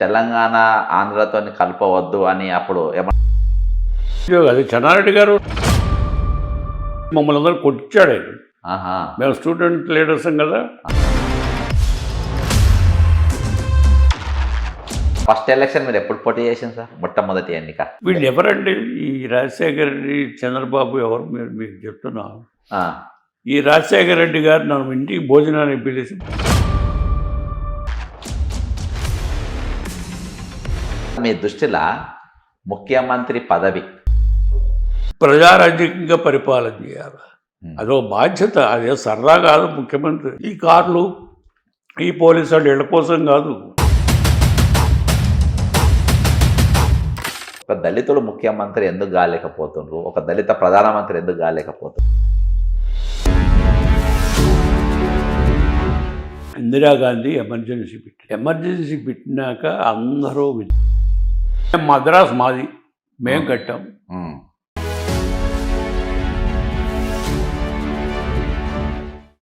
తెలంగాణ ఆంధ్రతోని కలపవద్దు అని అప్పుడు అది చెన్నారెడ్డి గారు మమ్మల్ని అందరూ కొట్టించాడు ఆయన. ఆహా! మేము స్టూడెంట్ లీడర్సం కదా. ఫస్ట్ ఎలక్షన్ మీరు ఎప్పుడు పోటీ చేసింది సార్? మొట్టమొదటి ఎన్నిక. వీళ్ళు ఎవరండి? ఈ రాజశేఖర రెడ్డి, చంద్రబాబు ఎవరు? మీకు చెప్తున్నా. ఆ! ఈ రాజశేఖర రెడ్డి గారు నన్ను ఇంటికి భోజనానికి పిలిచి మీ దృష్టిలో ముఖ్యమంత్రి పదవి ప్రజారాజ్యంగా పరిపాలన చేయాలి. అదో బాధ్యత. అదే సరదా కాదు. ముఖ్యమంత్రి ఈ కార్లు, ఈ పోలీసు వాళ్ళు ఇళ్ళ కోసం కాదు. ఒక దళితులు ముఖ్యమంత్రి ఎందుకు కాలేకపోతుండ్రు? ఒక దళిత ప్రధానమంత్రి ఎందుకు కాలేకపోతుండ్రు? ఇందిరాగాంధీ ఎమర్జెన్సీ పెట్టినాక అందరూ మద్రాస్ మాది, మేము కట్టాం.